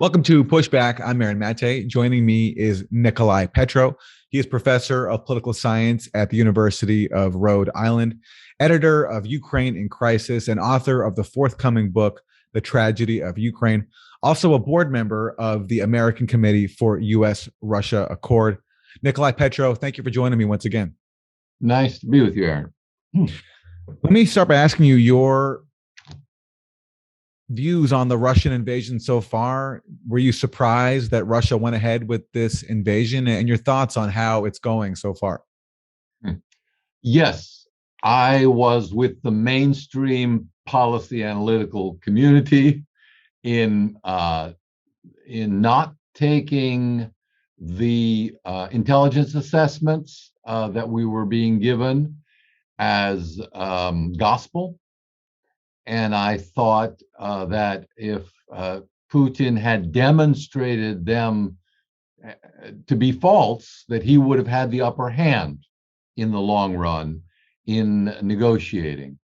Welcome to Pushback. I'm Aaron Maté. Joining me is Nicolai Petro. He is professor of political science at the University of Rhode Island, editor of Ukraine in Crisis, and author of the forthcoming book, The Tragedy of Ukraine. Also a board member of the American Committee for U.S Russia Accord. Nicolai Petro, thank you for joining me once again. Nice to be with you, Aaron. Let me start by asking you your views on the Russian invasion so far. Were you surprised that Russia went ahead with this invasion, and your thoughts on how it's going so far? Yes, I was with the mainstream policy analytical community in not taking the intelligence assessments that we were being given as gospel. And I thought that if Putin had demonstrated them to be false, that he would have had the upper hand in the long run in negotiating.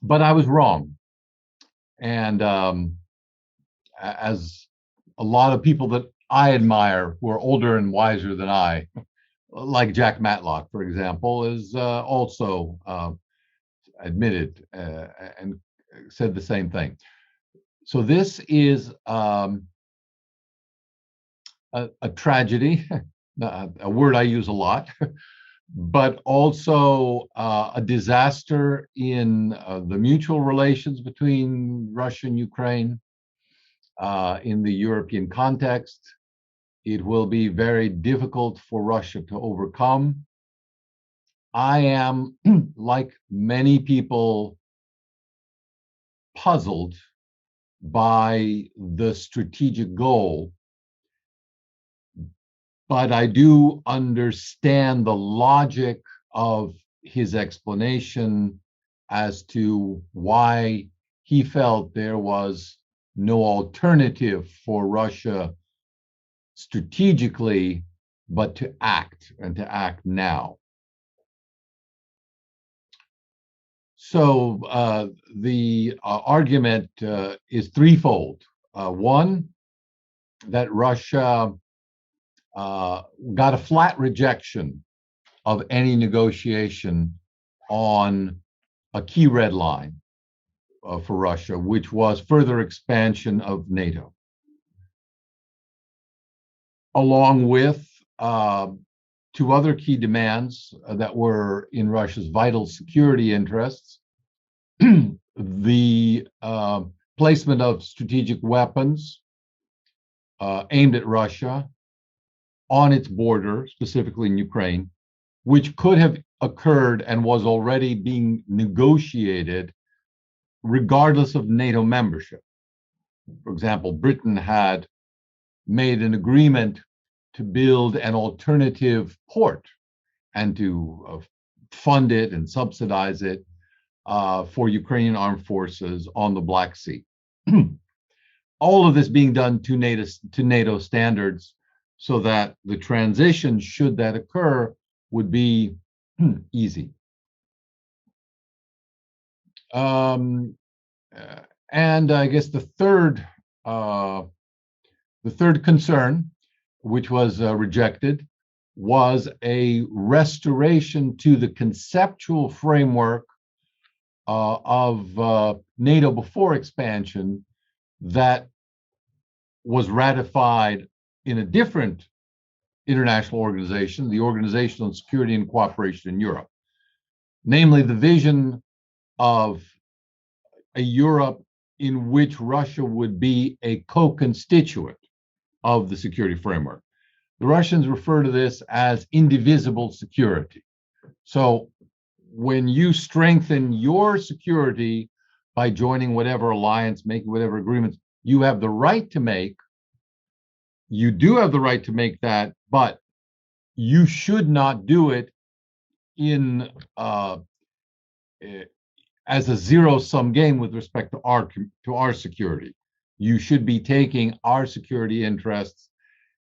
But I was wrong. And as a lot of people that I admire who are older and wiser than I, like Jack Matlock, for example, is also admitted and said the same thing. So this is a tragedy, a word I use a lot, but also a disaster in the mutual relations between Russia and Ukraine in the European context. It will be very difficult for Russia to overcome. I am, like many people, puzzled by the strategic goal, but I do understand the logic of his explanation as to why he felt there was no alternative for Russia strategically but to act, and to act now. So the argument is threefold. One, that Russia got a flat rejection of any negotiation on a key red line for Russia, which was further expansion of NATO, along with two other key demands that were in Russia's vital security interests: the placement of strategic weapons aimed at Russia on its border, specifically in Ukraine, which could have occurred and was already being negotiated regardless of NATO membership. For example, Britain had made an agreement to build an alternative port and to fund it and subsidize it for Ukrainian armed forces on the Black Sea. All of this being done to NATO standards, so that the transition, should that occur, would be easy. And I guess the third concern, which was rejected, was a restoration to the conceptual framework of NATO before expansion that was ratified in a different international organization, the Organization on Security and Cooperation in Europe, namely the vision of a Europe in which Russia would be a co-constituent of the security framework. The Russians refer to this as indivisible security. So when you strengthen your security by joining whatever alliance, making whatever agreements, you have the right to make. You do have the right to make that, but you should not do it in as a zero-sum game with respect to our security. You should be taking our security interests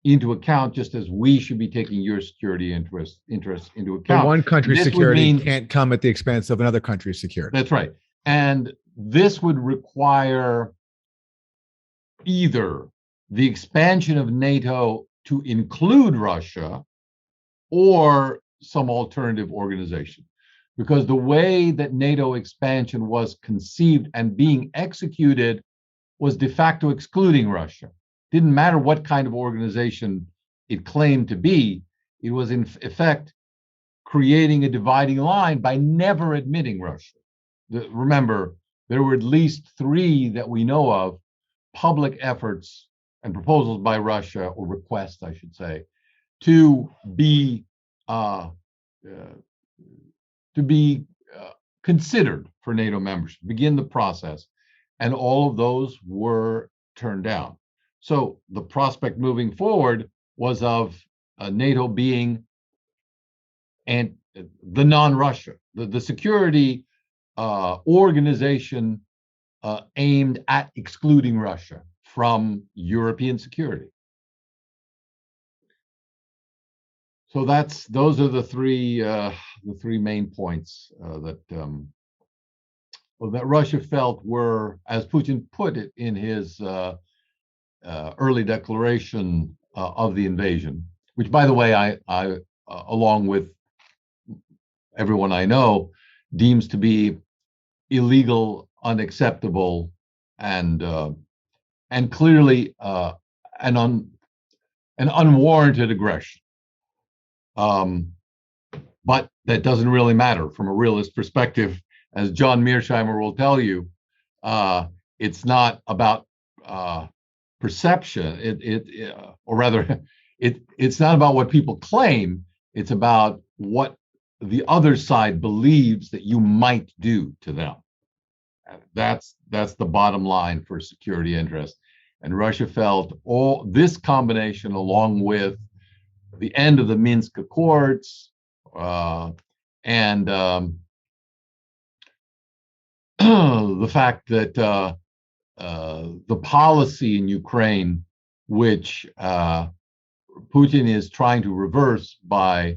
into account, just as we should be taking your security interests into account. But one country's security can't come at the expense of another country's security. That's right. And this would require either the expansion of NATO to include Russia or some alternative organization. Because the way that NATO expansion was conceived and being executed was de facto excluding Russia. Didn't matter what kind of organization it claimed to be, it was in effect creating a dividing line by never admitting Russia. Remember, there were at least 3 that we know of public efforts and proposals by Russia, or requests, I should say, to be considered for NATO membership, begin the process, and all of those were turned down. So the prospect moving forward was of NATO being and the non-Russia, the security organization aimed at excluding Russia from European security. So those are the three main points that Russia felt were, as Putin put it in his early declaration of the invasion, which, by the way, I along with everyone I know, deems to be illegal, unacceptable, and clearly an unwarranted aggression. But that doesn't really matter from a realist perspective, as John Mearsheimer will tell you. It's not about perception. It's not about what people claim. It's about what the other side believes that you might do to them. That's the bottom line for security interest. And Russia felt all this combination, along with the end of the Minsk Accords and the fact that the policy in Ukraine, which Putin is trying to reverse by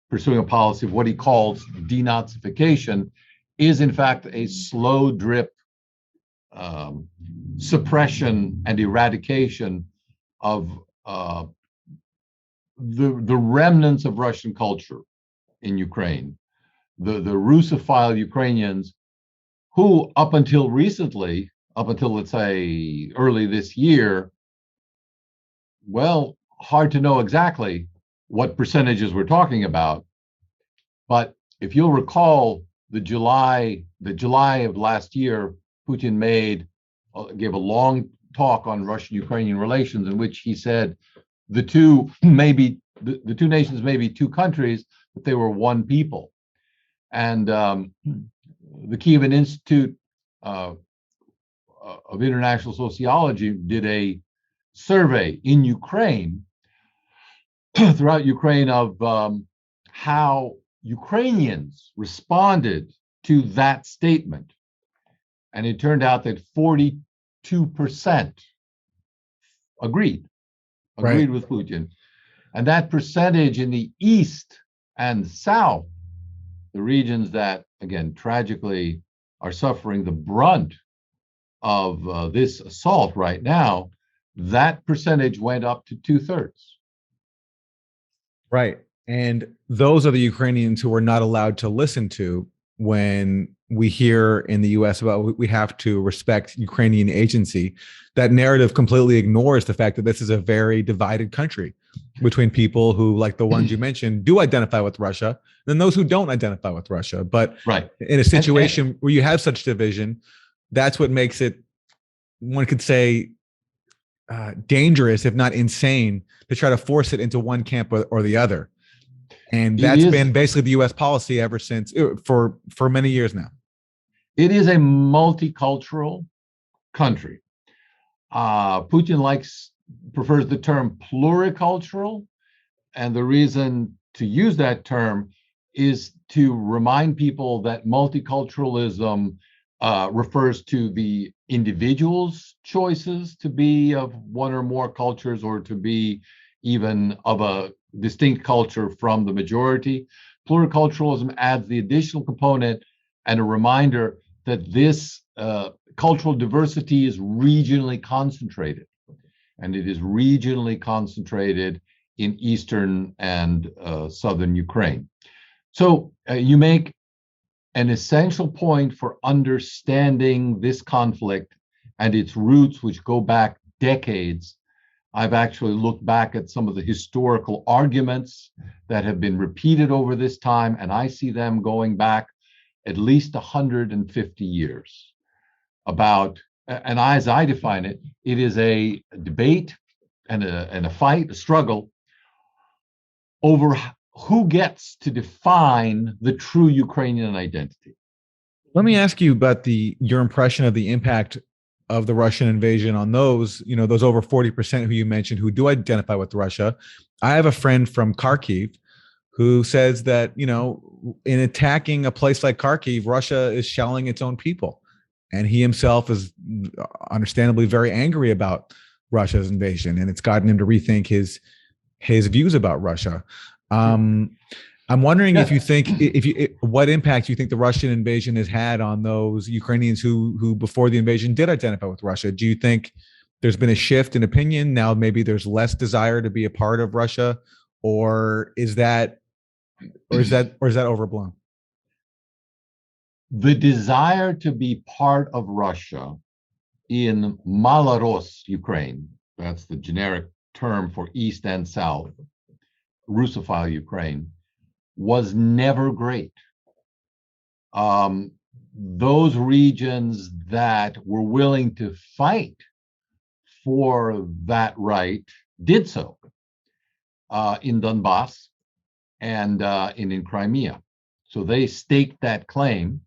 pursuing a policy of what he calls denazification, is in fact a slow drip suppression and eradication of the remnants of Russian culture in Ukraine, the Russophile Ukrainians who, up until recently, let's say early this year, well, hard to know exactly what percentages we're talking about, but if you'll recall, the July of last year, Putin gave a long talk on Russian-Ukrainian relations in which he said the two nations may be 2 countries, but they were one people. And the Kievan Institute of International Sociology did a survey in Ukraine, throughout Ukraine, of how Ukrainians responded to that statement. And it turned out that 42% agreed Right. with Putin. And that percentage in the East and South, the regions that, again, tragically are suffering the brunt of this assault right now, that percentage went up to 2/3. Right. And those are the Ukrainians who are not allowed to listen to when we hear in the US about we have to respect Ukrainian agency. That narrative completely ignores the fact that this is a very divided country between people who, like the ones you mentioned, do identify with Russia, and those who don't identify with Russia. But right. In a situation where you have such division, that's what makes it, one could say, dangerous, if not insane, to try to force it into one camp or the other. And that's been basically the U.S. policy ever since, for many years now. It is a multicultural country. Putin prefers the term pluricultural, and the reason to use that term is to remind people that multiculturalism refers to the individual's choices to be of one or more cultures, or to be even of a distinct culture from the majority. Pluriculturalism adds the additional component and a reminder that this cultural diversity is regionally concentrated. and it is regionally concentrated in eastern and southern Ukraine. So you make an essential point for understanding this conflict and its roots, which go back decades. I've actually looked back at some of the historical arguments that have been repeated over this time, and I see them going back at least 150 years about, and as I define it, it is a debate and a fight, a struggle over who gets to define the true Ukrainian identity. Let me ask you about your impression of the impact of the Russian invasion on those, those over 40% who you mentioned who do identify with Russia. I have a friend from Kharkiv who says that, in attacking a place like Kharkiv, Russia is shelling its own people. And he himself is understandably very angry about Russia's invasion, and it's gotten him to rethink his views about Russia. I'm wondering if you think, what impact you think the Russian invasion has had on those Ukrainians who before the invasion did identify with Russia. Do you think there's been a shift in opinion now? Maybe there's less desire to be a part of Russia, or is that overblown? The desire to be part of Russia in Malaros, Ukraine, that's the generic term for East and South, Russophile Ukraine, was never great. Those regions that were willing to fight for that right did so in Donbas and in Crimea. So they staked that claim.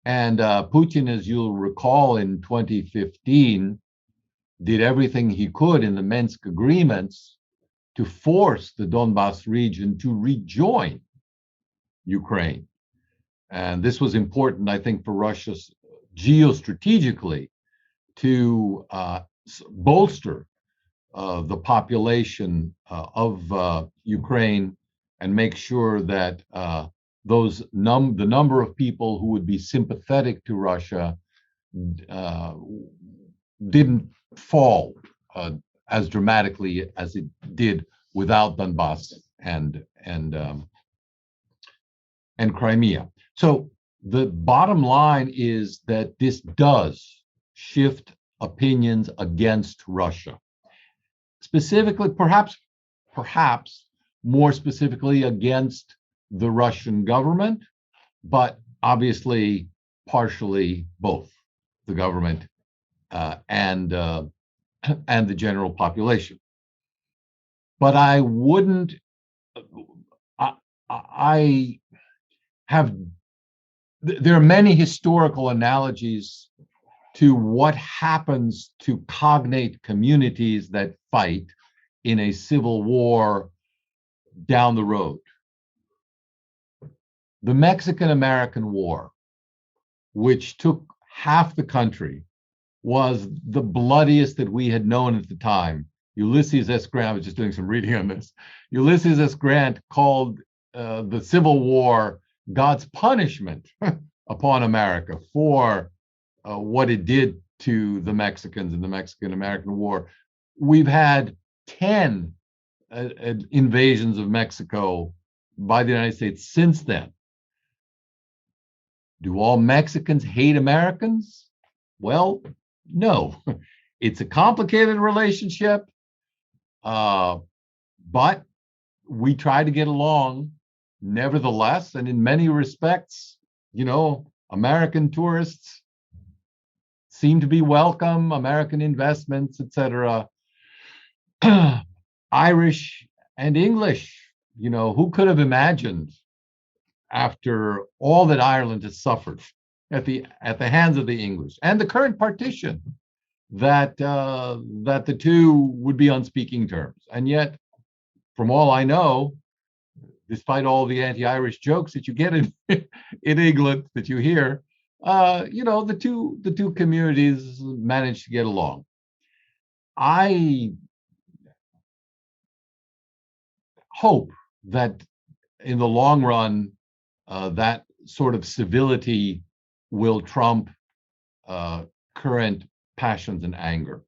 And Putin, as you'll recall, in 2015, did everything he could in the Minsk agreements to force the Donbas region to rejoin Ukraine. And this was important, I think, for Russia geostrategically to bolster the population of Ukraine and make sure that the number of people who would be sympathetic to Russia didn't fall as dramatically as it did without Donbas and Crimea. So the bottom line is that this does shift opinions against Russia, specifically, perhaps more specifically against the Russian government, but obviously partially both the government and the general population. But I wouldn't. I have. There are many historical analogies to what happens to cognate communities that fight in a civil war down the road. The Mexican-American War, which took half the country, was the bloodiest that we had known at the time. Ulysses S. Grant, I was just doing some reading on this. Ulysses S. Grant called the Civil War God's punishment upon America for what it did to the Mexicans in the Mexican-American War. We've had 10 invasions of Mexico by the United States since then. Do all Mexicans hate Americans? Well, no. It's a complicated relationship, but we try to get along nevertheless. And in many respects, American tourists seem to be welcome, American investments, etc. Irish and English, who could have imagined, after all that Ireland has suffered at the hands of the English and the current partition, that the two would be on speaking terms. And yet, from all I know, despite all the anti-Irish jokes that you get in England that you hear, the two communities managed to get along. I hope that in the long run, that sort of civility will trump current passions and anger.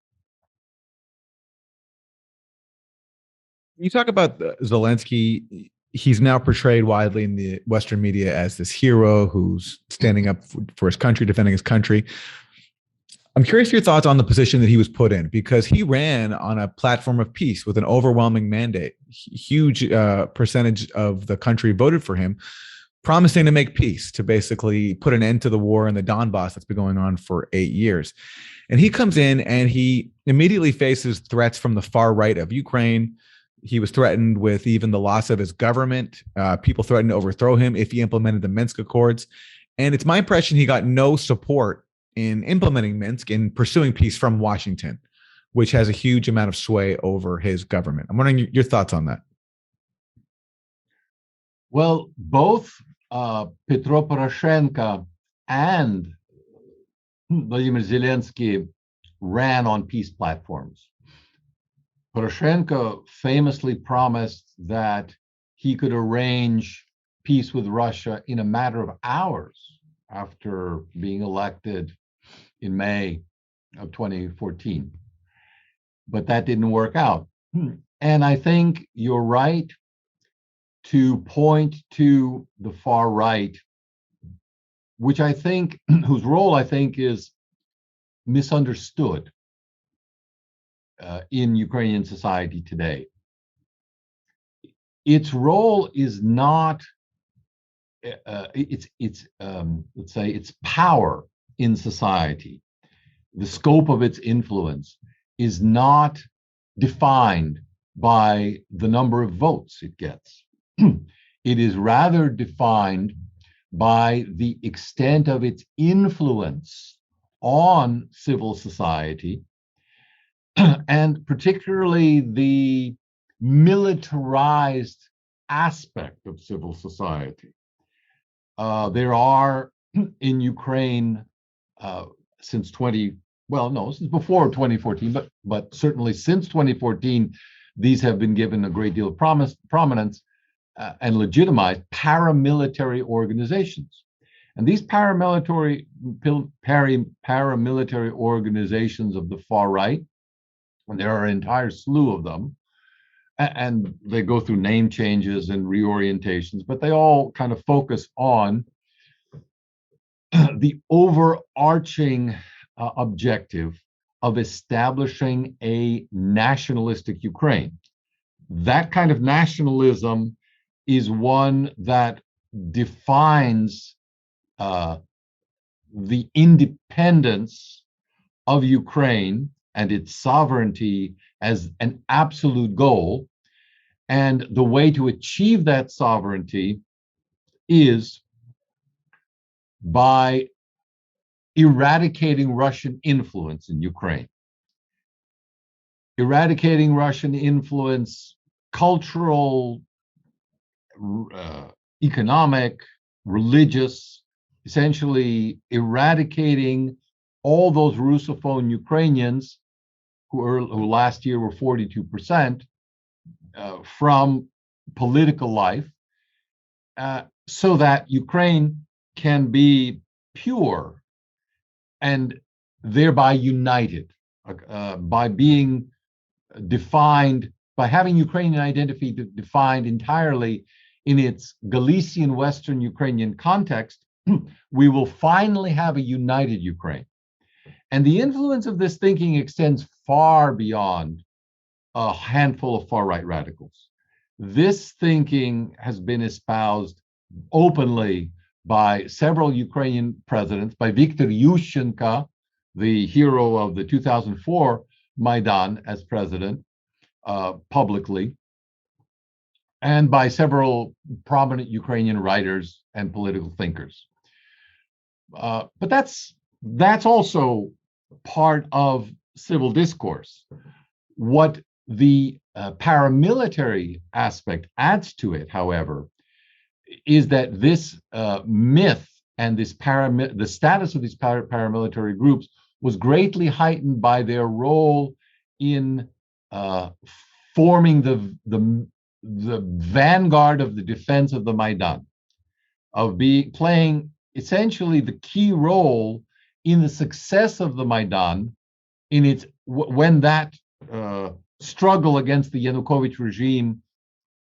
You talk about Zelensky. He's now portrayed widely in the Western media as this hero who's standing up for his country, defending his country. I'm curious your thoughts on the position that he was put in because he ran on a platform of peace with an overwhelming mandate. Huge percentage of the country voted for him, promising to make peace, to basically put an end to the war in the Donbas that's been going on for 8 years. And he comes in and he immediately faces threats from the far right of Ukraine. He was threatened with even the loss of his government. People threatened to overthrow him if he implemented the Minsk Accords. And it's my impression he got no support in implementing Minsk and pursuing peace from Washington, which has a huge amount of sway over his government. I'm wondering your thoughts on that. Well, both Petro Poroshenko and Vladimir Zelensky ran on peace platforms. Poroshenko famously promised that he could arrange peace with Russia in a matter of hours after being elected in May of 2014. But that didn't work out. And I think you're right to point to the far right, which I think, whose role I think is misunderstood in Ukrainian society today. Its role is not, let's say, its power in society, the scope of its influence is not defined by the number of votes it gets. It is rather defined by the extent of its influence on civil society, and particularly the militarized aspect of civil society. There are in Ukraine since before 2014, but certainly since 2014, these have been given a great deal of prominence and legitimized paramilitary organizations. And these paramilitary organizations of the far right, and there are an entire slew of them, and they go through name changes and reorientations, but they all kind of focus on the overarching objective of establishing a nationalistic Ukraine. That kind of nationalism is one that defines the independence of Ukraine and its sovereignty as an absolute goal. And the way to achieve that sovereignty is by eradicating Russian influence in Ukraine. Eradicating Russian influence, cultural, economic, religious, essentially eradicating all those Russophone Ukrainians who last year were 42% from political life, so that Ukraine can be pure and thereby united, by being defined, by having Ukrainian identity defined entirely in its Galician Western Ukrainian context. We will finally have a united Ukraine. And the influence of this thinking extends far beyond a handful of far-right radicals. This thinking has been espoused openly by several Ukrainian presidents, by Viktor Yushchenko, the hero of the 2004 Maidan as president, publicly, and by several prominent Ukrainian writers and political thinkers. But that's also part of civil discourse. What the paramilitary aspect adds to it, however, is that this myth and this the status of these paramilitary groups was greatly heightened by their role in forming the vanguard of the defense of the Maidan, of playing essentially the key role in the success of the Maidan, in its when that struggle against the Yanukovych regime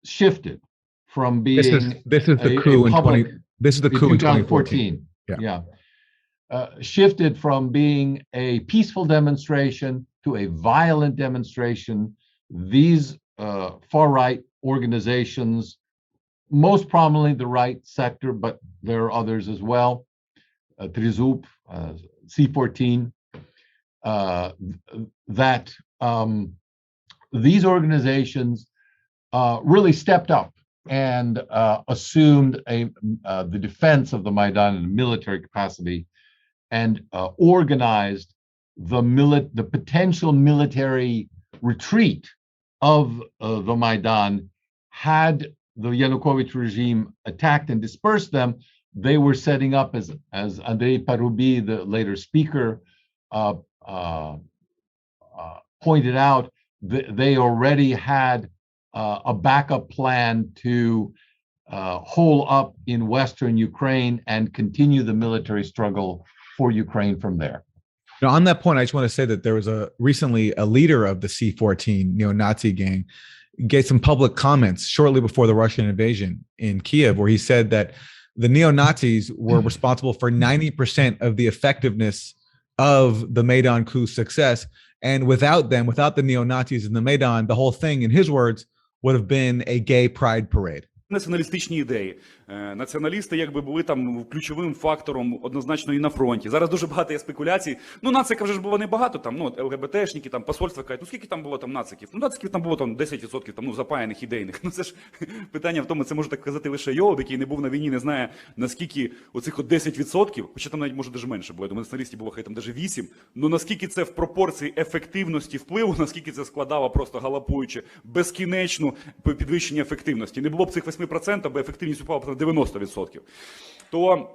shifted from being this is the a coup in public 20. This is the in coup in 2014. 2014. Yeah. Shifted from being a peaceful demonstration to a violent demonstration. These far-right organizations, most prominently the right sector, but there are others as well, Trizub, C14, that these organizations really stepped up and assumed the defense of the Maidan in a military capacity and organized the potential military retreat of the Maidan. Had the Yanukovych regime attacked and dispersed them, they were setting up, as Andrei Parubi, the later speaker, pointed out, they already had a backup plan to hole up in Western Ukraine and continue the military struggle for Ukraine from there. Now, on that point, I just want to say that there was recently a leader of the C14 neo-Nazi gang gave some public comments shortly before the Russian invasion in Kiev, where he said that the neo-Nazis were responsible for 90% of the effectiveness of the Maidan coup's success. And without them, without the neo-Nazis in the Maidan, the whole thing, in his words, would have been a gay pride parade. Націоналістичні ідеї. Націоналісти якби були там ключовим фактором однозначно і на фронті. Зараз дуже багато є спекуляцій. Ну, нациків вже ж було небагато, там, ну, ЛГБТшники, там, посольства кажуть, ну, скільки там було там нациків? Ну, нациків там було там 10% там, ну, запаяних ідейних. Ну, це ж питання в тому, це може так казати лише Йолоб, який не був на війні, не знає, наскільки оцих от 10%, хоча там навіть може даже менше було, я думаю, націоналістів було хай там даже 8%, ну, наскільки це в пропорції ефективності впливу, наскільки це складало просто галопуючи безкінечну підвищення ефективності. Не було б цих 8%, бо ефективність упала б на 90%. То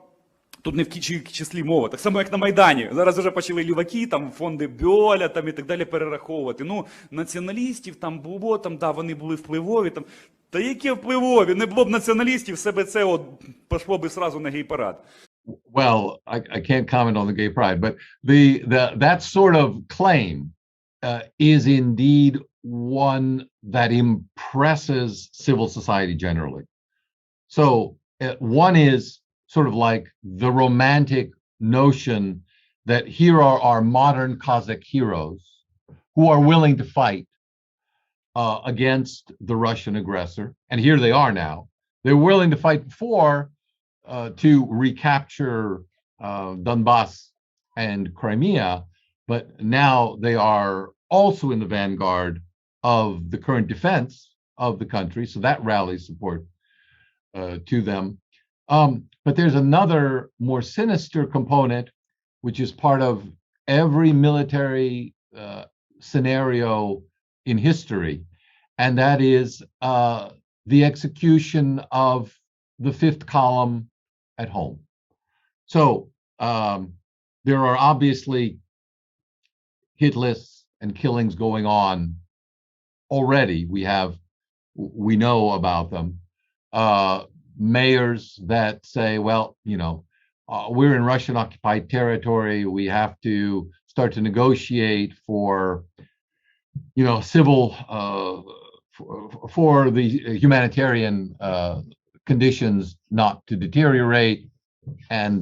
тут не в числі мова. Так само, як на Майдані. Зараз вже почали ліваки, там, фонди Бьоля, там, і так далі перераховувати. Ну, націоналістів там було, там, да, вони були впливові. Там. Та які впливові? Не було б націоналістів, себе це от пішло би сразу на гей-парад. Well, I can't comment on the gay pride, but that sort of claim is indeed one that impresses civil society generally. So one is sort of like the romantic notion that here are our modern Cossack heroes who are willing to fight against the Russian aggressor. And here they are now. They're willing to fight before to recapture Donbas and Crimea, but now they are also in the vanguard of the current defense of the country. So that rallies support to them. But there's another more sinister component, which is part of every military scenario in history, and that is the execution of the fifth column at home. So there are obviously hit lists and killings going on already. We know about them. Mayors that say, well, you know, we're in Russian occupied territory. We have to start to negotiate for, you know, civil, for the humanitarian conditions not to deteriorate. And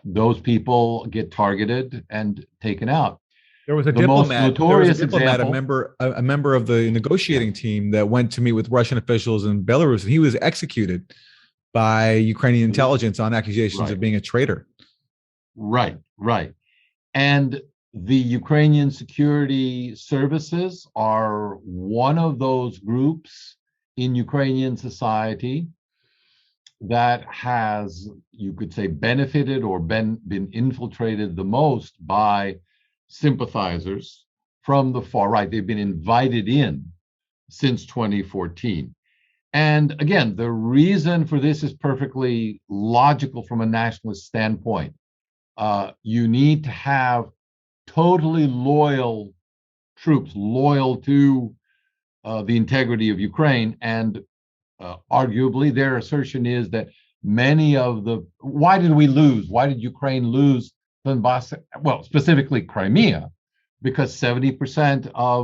those people get targeted and taken out. There was a diplomat, a member of the negotiating team that went to meet with Russian officials in Belarus, and he was executed by Ukrainian intelligence on accusations of being a traitor. Right. And the Ukrainian security services are one of those groups in Ukrainian society that has, you could say, benefited or been infiltrated the most by sympathizers from the far right. They've been invited in since 2014. And again, the reason for this is perfectly logical from a nationalist standpoint. You need to have totally loyal troops, loyal to the integrity of Ukraine. And arguably, their assertion is that many of why did we lose? Why did Ukraine lose Donbas? Well, specifically Crimea, because 70% of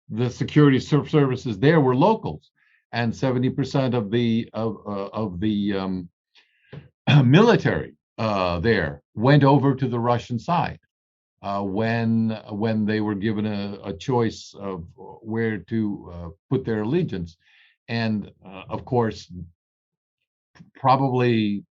the security services there were locals, and 70% of the military there went over to the Russian side when they were given a choice of where to put their allegiance. And of course, probably,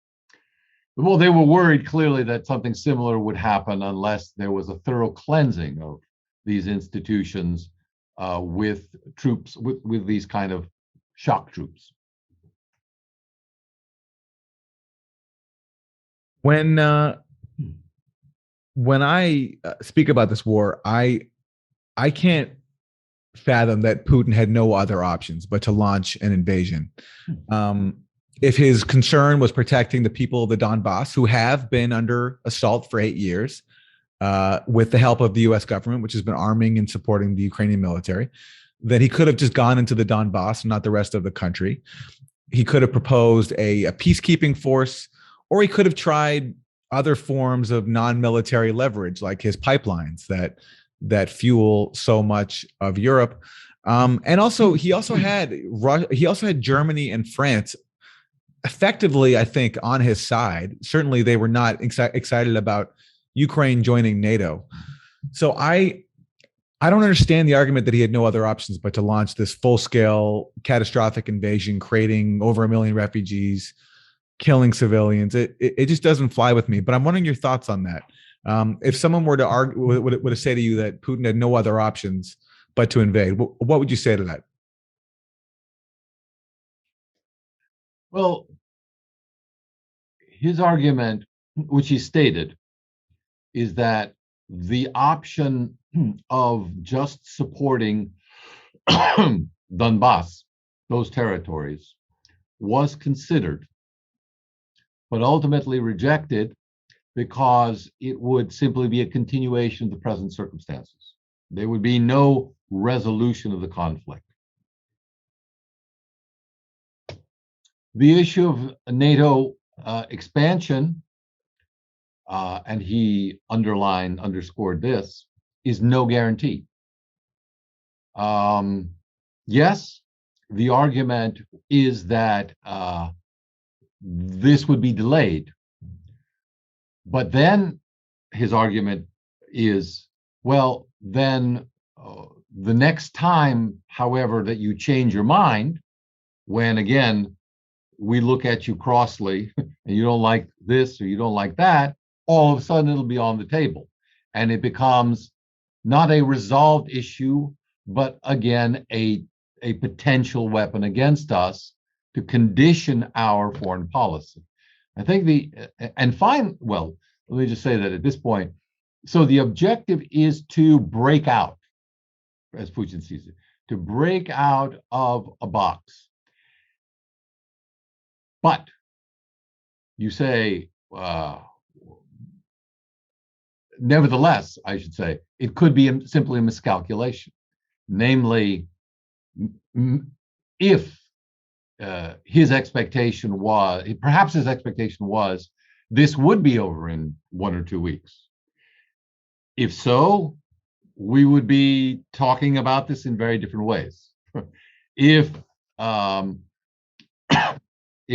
well, they were worried clearly that something similar would happen unless there was a thorough cleansing of these institutions with troops, with these kind of shock troops. When I speak about this war, I can't fathom that Putin had no other options but to launch an invasion. If his concern was protecting the people of the Donbas, who have been under assault for 8 years, with the help of the U.S. government, which has been arming and supporting the Ukrainian military, then he could have just gone into the Donbas, not the rest of the country. He could have proposed a peacekeeping force, or he could have tried other forms of non-military leverage, like his pipelines that fuel so much of Europe. And also, he also had Germany and France effectively, I think, on his side. Certainly, they were not excited about Ukraine joining NATO. So I don't understand the argument that he had no other options but to launch this full-scale catastrophic invasion, creating over 1 million refugees, killing civilians. It just doesn't fly with me. But I'm wondering your thoughts on that. If someone were to argue, would to say to you that Putin had no other options but to invade, what would you say to that? Well, his argument, which he stated, is that the option of just supporting Donbas, those territories, was considered, but ultimately rejected because it would simply be a continuation of the present circumstances. There would be no resolution of the conflict. The issue of NATO expansion, and he underscored this, is no guarantee. Yes, the argument is that this would be delayed. But then his argument is, well, then the next time, however, that you change your mind, when again, we look at you crossly and you don't like this or you don't like that, all of a sudden it'll be on the table. And it becomes not a resolved issue, but again, a potential weapon against us to condition our foreign policy. I think well, let me just say that at this point, so the objective is to break out, as Putin sees it, to break out of a box. But you say, nevertheless, I should say, it could be simply a miscalculation. Namely, if his expectation was, perhaps his expectation was, this would be over in 1 or 2 weeks. If so, we would be talking about this in very different ways. If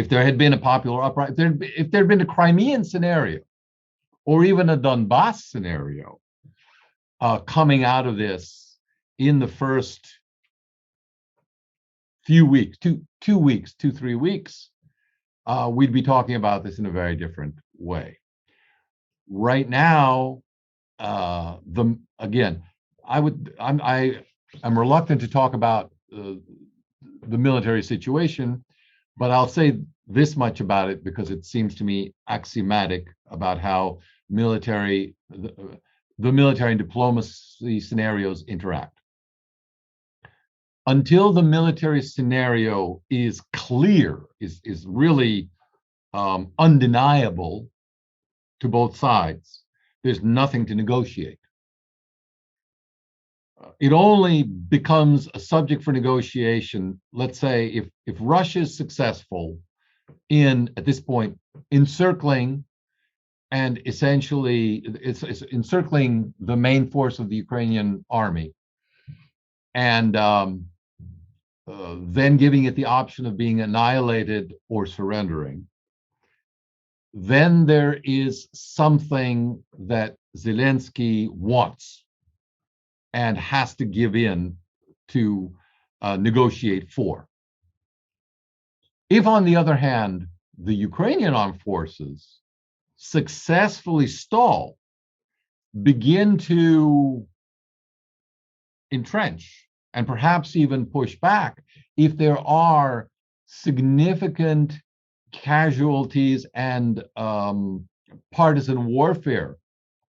there had been a popular uprising, if there had been a Crimean scenario, or even a Donbas scenario coming out of this in the first few weeks, 3 weeks, we'd be talking about this in a very different way. Right now, I'm reluctant to talk about the military situation, but I'll say this much about it because it seems to me axiomatic about how the military and diplomacy scenarios interact. Until the military scenario is clear, is really undeniable to both sides, there's nothing to negotiate. It only becomes a subject for negotiation, let's say, if Russia is successful at this point, encircling and essentially it's encircling the main force of the Ukrainian army and then giving it the option of being annihilated or surrendering, then there is something that Zelensky wants and has to give in to negotiate for. If, on the other hand, the Ukrainian armed forces successfully stall, begin to entrench, and perhaps even push back, if there are significant casualties and partisan warfare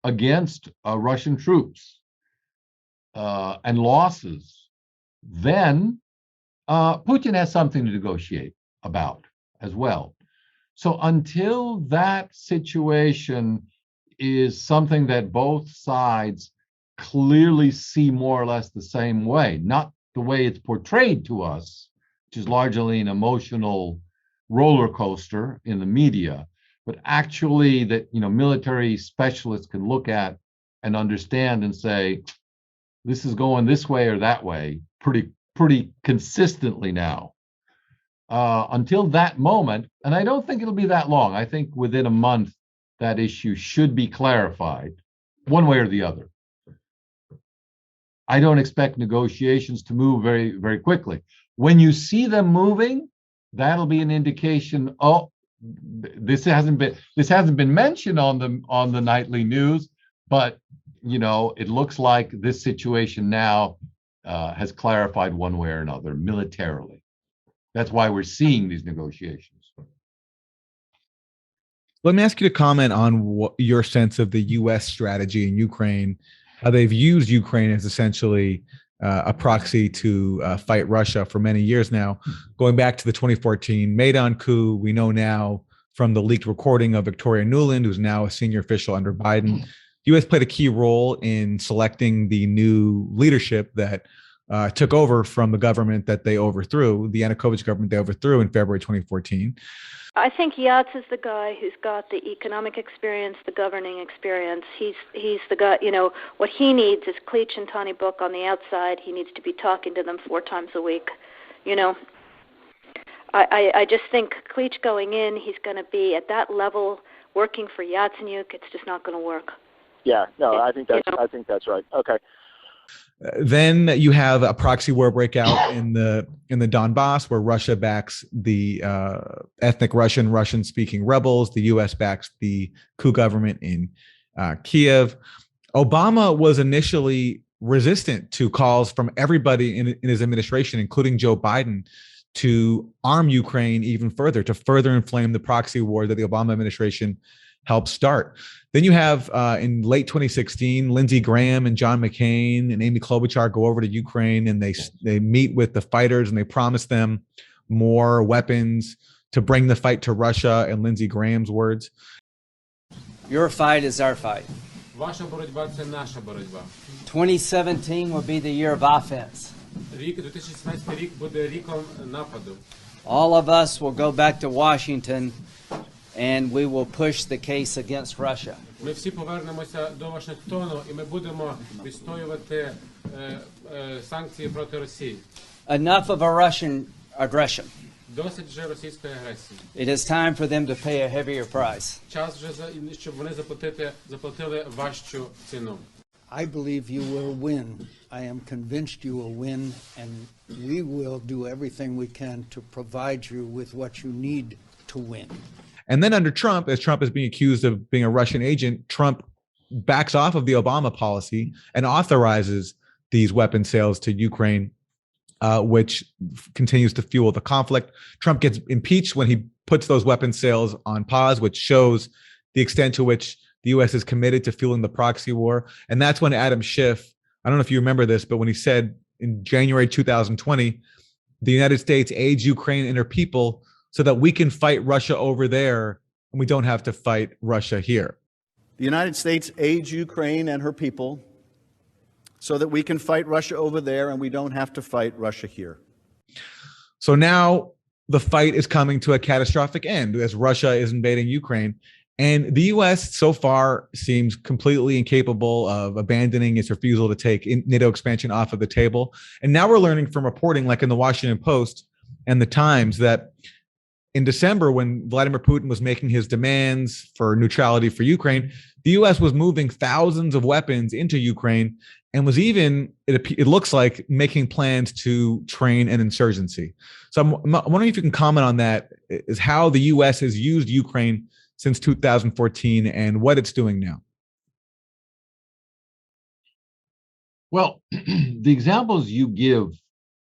against Russian troops and losses, then Putin has something to negotiate about as well. So until that situation is something that both sides clearly see more or less the same way, not the way it's portrayed to us, which is largely an emotional roller coaster in the media, but actually that, you know, military specialists can look at and understand and say, this is going this way or that way pretty consistently now. Until that moment, and I don't think it'll be that long, I think within a month that issue should be clarified one way or the other. I don't expect negotiations to move very, very quickly. When you see them moving, that'll be an indication, oh, this hasn't been mentioned on the nightly news, but you know, it looks like this situation now has clarified one way or another militarily. That's why we're seeing these negotiations. Let me ask you to comment on what your sense of the U.S. strategy in Ukraine, how they've used Ukraine as essentially a proxy to fight Russia for many years now. Going back to the 2014 Maidan coup, we know now from the leaked recording of Victoria Nuland, who's now a senior official under Biden, the U.S. played a key role in selecting the new leadership that took over from the government that they overthrew, the Yanukovych government they overthrew in February 2014. I think Yats is the guy who's got the economic experience, the governing experience. He's the guy, you know, what he needs is Klitsch and Tony Book on the outside. He needs to be talking to them 4 times a week, you know. I just think Klitsch going in, he's going to be at that level working for Yatsenyuk. It's just not going to work. Yeah, no, I think that's right. Okay. Then you have a proxy war breakout in the Donbas, where Russia backs the ethnic Russian-speaking rebels. The U.S. backs the coup government in Kiev. Obama was initially resistant to calls from everybody in his administration, including Joe Biden, to arm Ukraine even further, to further inflame the proxy war that the Obama administration helped start. Then you have in late 2016, Lindsey Graham and John McCain and Amy Klobuchar go over to Ukraine, and they meet with the fighters and they promise them more weapons to bring the fight to Russia, in Lindsey Graham's words. Your fight is our fight. Ваша боротьба – це наша боротьба. 2017 will be the year of offense. Рік 2017 рік буде ріком нападу. All of us will go back to Washington and we will push the case against Russia. Ми всі повернемося до Вашингтону і ми будемо відстоювати санкції проти Росії. Enough of a Russian aggression. Досить вже російської агресії. It is time for them to pay a heavier price. Час вже щоб вони заплатили важчу ціну. I believe you will win. I am convinced you will win, and we will do everything we can to provide you with what you need to win. And then under Trump, as Trump is being accused of being a Russian agent, Trump backs off of the Obama policy and authorizes these weapon sales to Ukraine, which continues to fuel the conflict. Trump gets impeached when he puts those weapon sales on pause, which shows the extent to which the U.S. is committed to fueling the proxy war. And that's when Adam Schiff, I don't know if you remember this, but when he said in January 2020, the United States aids Ukraine and her people so that we can fight Russia over there and we don't have to fight Russia here. The United States aids Ukraine and her people so that we can fight Russia over there and we don't have to fight Russia here. So now the fight is coming to a catastrophic end as Russia is invading Ukraine. And the U.S. so far seems completely incapable of abandoning its refusal to take NATO expansion off of the table. And now we're learning from reporting like in the Washington Post and the Times that in December, when Vladimir Putin was making his demands for neutrality for Ukraine, the U.S. was moving thousands of weapons into Ukraine and was even, it looks like, making plans to train an insurgency. So I'm wondering if you can comment on that, is how the U.S. has used Ukraine since 2014 and what it's doing now. Well, the examples you give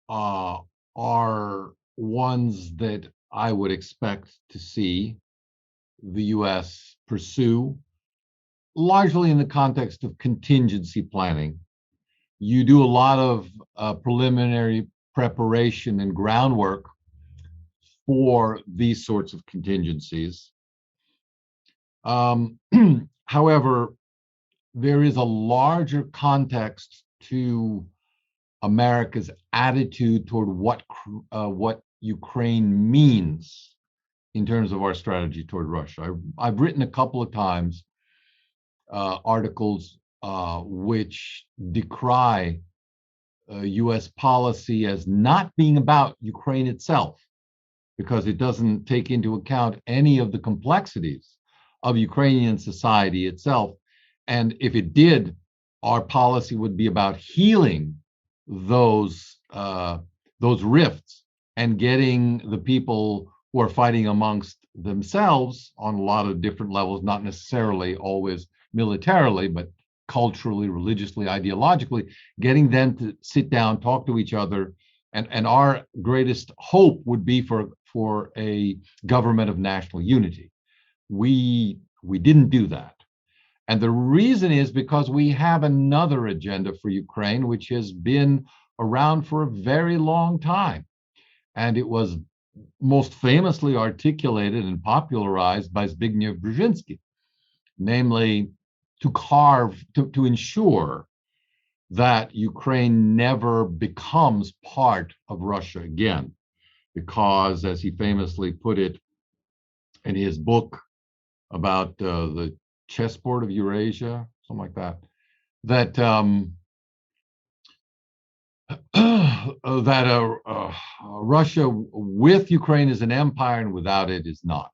are ones that I would expect to see the U.S. pursue, largely in the context of contingency planning. You do a lot of preliminary preparation and groundwork for these sorts of contingencies. However, there is a larger context to America's attitude toward what Ukraine means in terms of our strategy toward Russia. I've written a couple of times articles which decry U.S. policy as not being about Ukraine itself, because it doesn't take into account any of the complexities of Ukrainian society itself. And if it did, our policy would be about healing those rifts and getting the people who are fighting amongst themselves on a lot of different levels, not necessarily always militarily, but culturally, religiously, ideologically, getting them to sit down, talk to each other. And our greatest hope would be for a government of national unity. We didn't do that. And the reason is because we have another agenda for Ukraine, which has been around for a very long time. And it was most famously articulated and popularized by Zbigniew Brzezinski, namely to ensure that Ukraine never becomes part of Russia again. Because, as he famously put it in his book about the chessboard of Eurasia, something like that, that Russia with Ukraine is an empire and without it is not.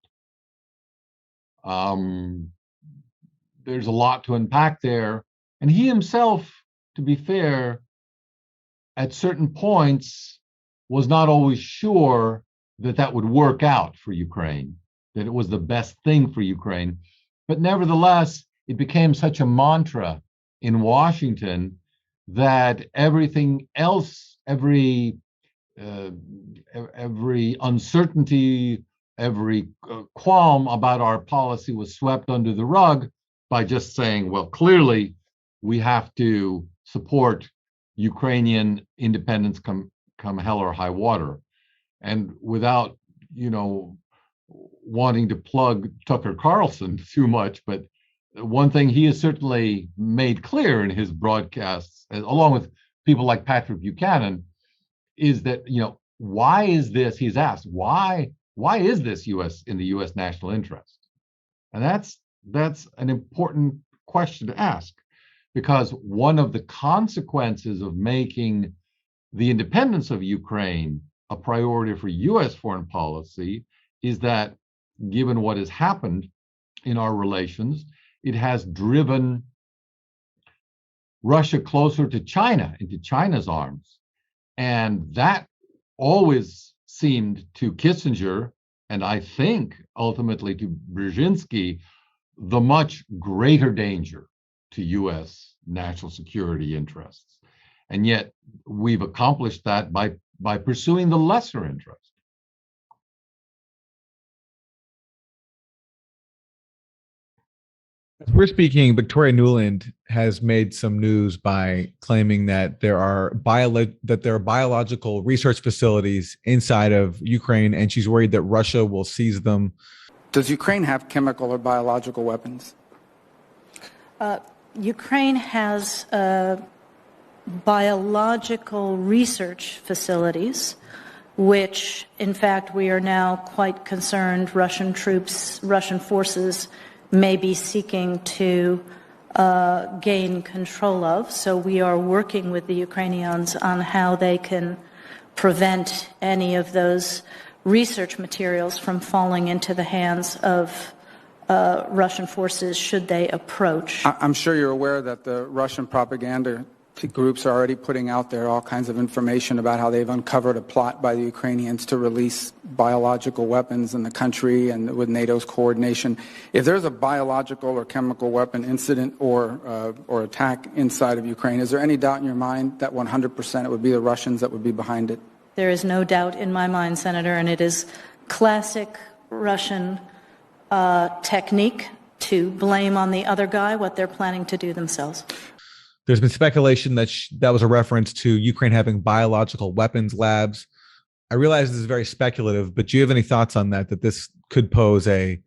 There's a lot to unpack there. And he himself, to be fair, at certain points was not always sure that that would work out for Ukraine, that it was the best thing for Ukraine. But nevertheless, it became such a mantra in Washington that everything else, every uncertainty, every qualm about our policy was swept under the rug by just saying, well, clearly we have to support Ukrainian independence come hell or high water. And without, wanting to plug Tucker Carlson too much, but one thing he has certainly made clear in his broadcasts, along with people like Patrick Buchanan, is that, why is this, he's asked, why is this in the U.S. national interest? And that's an important question to ask, because one of the consequences of making the independence of Ukraine a priority for U.S. foreign policy is that, given what has happened in our relations, it has driven Russia closer to China, into China's arms. And that always seemed to Kissinger, and I think ultimately to Brzezinski, the much greater danger to U.S. national security interests. And yet we've accomplished that by pursuing the lesser interest. As we're speaking, Victoria Nuland has made some news by claiming that there are biological research facilities inside of Ukraine, and she's worried that Russia will seize them. Does Ukraine have chemical or biological weapons? Ukraine has biological research facilities, which, in fact, we are now quite concerned Russian forces may be seeking to gain control of. So we are working with the Ukrainians on how they can prevent any of those research materials from falling into the hands of Russian forces should they approach. I'm sure you're aware that the Russian propaganda groups are already putting out there all kinds of information about how they've uncovered a plot by the Ukrainians to release biological weapons in the country and with NATO's coordination. If there's a biological or chemical weapon incident or attack inside of Ukraine, is there any doubt in your mind that 100% it would be the Russians that would be behind it? There is no doubt in my mind, Senator, and it is classic Russian technique to blame on the other guy what they're planning to do themselves. There's been speculation that that was a reference to Ukraine having biological weapons labs. I realize this is very speculative, but do you have any thoughts on that this could pose a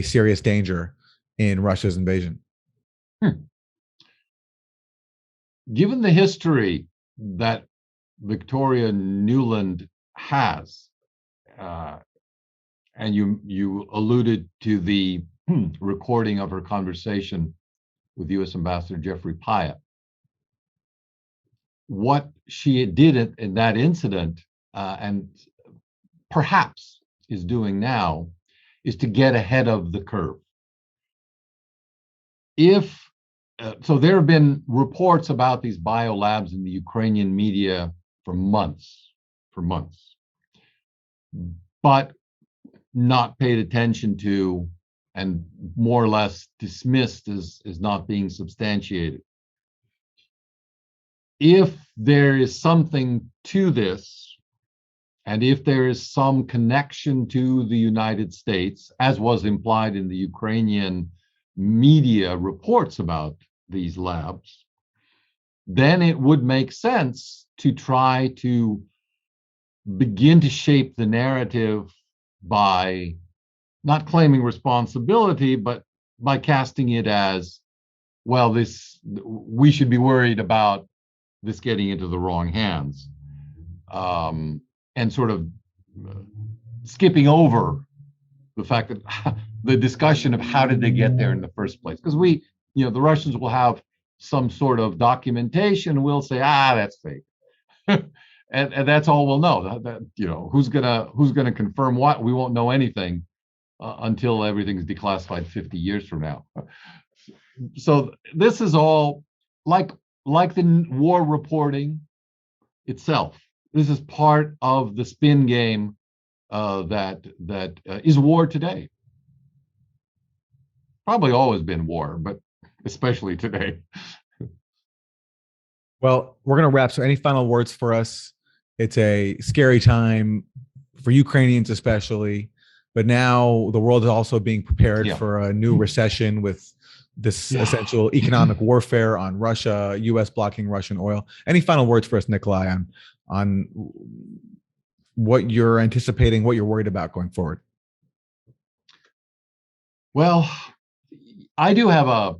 serious danger in Russia's invasion? Given the history that Victoria Nuland has, and you alluded to the recording of her conversation with U.S. Ambassador Jeffrey Pyatt. What she did in that incident, and perhaps is doing now, is to get ahead of the curve. So there have been reports about these biolabs in the Ukrainian media for months, but not paid attention to and more or less dismissed as not being substantiated. If there is something to this, and if there is some connection to the United States, as was implied in the Ukrainian media reports about these labs, then it would make sense to try to begin to shape the narrative by not claiming responsibility, but by casting it as, well, we should be worried about this getting into the wrong hands, and sort of skipping over the fact that the discussion of how did they get there in the first place. Because the Russians will have some sort of documentation. We'll say, that's fake. and that's all we'll know. Who's gonna confirm what? We won't know anything until everything's declassified 50 years from now. So this is all like the war reporting itself. This is part of the spin game that is war today. Probably always been war, but especially today. Well, we're going to wrap. So any final words for us? It's a scary time for Ukrainians especially, but now the world is also being prepared for a new recession with this essential economic warfare on Russia, U.S. blocking Russian oil. Any final words for us, Nicolai, on what you're anticipating, what you're worried about going forward? Well, I do have a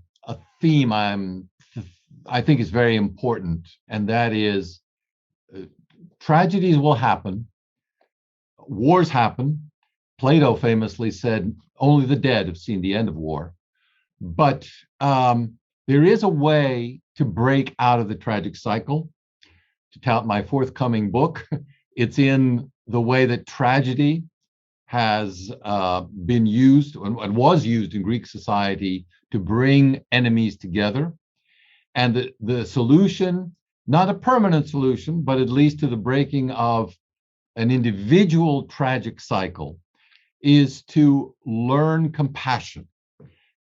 theme I think is very important, and that is tragedies will happen, wars happen. Plato famously said, only the dead have seen the end of war. But there is a way to break out of the tragic cycle. To tout my forthcoming book, it's in the way that tragedy has been used and was used in Greek society to bring enemies together. And the solution, not a permanent solution, but at least to the breaking of an individual tragic cycle, is to learn compassion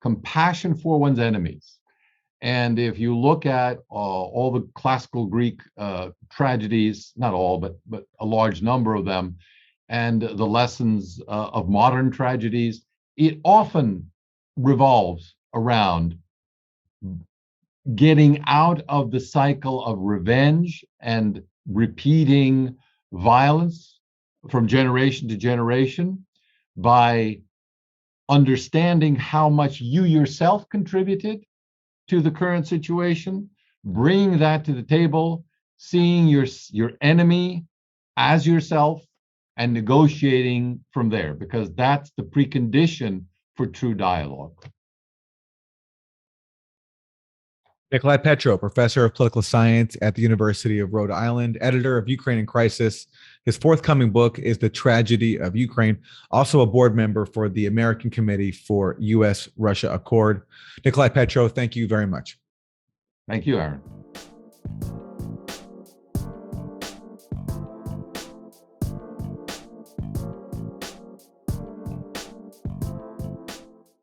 for one's enemies. And if you look at all the classical Greek tragedies, not all, but a large number of them, and the lessons of modern tragedies, it often revolves around getting out of the cycle of revenge and repeating violence from generation to generation by understanding how much you yourself contributed to the current situation, bringing that to the table, seeing your enemy as yourself, and negotiating from there, because that's the precondition for true dialogue. Nicolai Petro, professor of political science at the University of Rhode Island, editor of Ukraine in Crisis. His forthcoming book is The Tragedy of Ukraine, also a board member for the American Committee for U.S. Russia Accord. Nicolai Petro, thank you very much. Thank you, Aaron.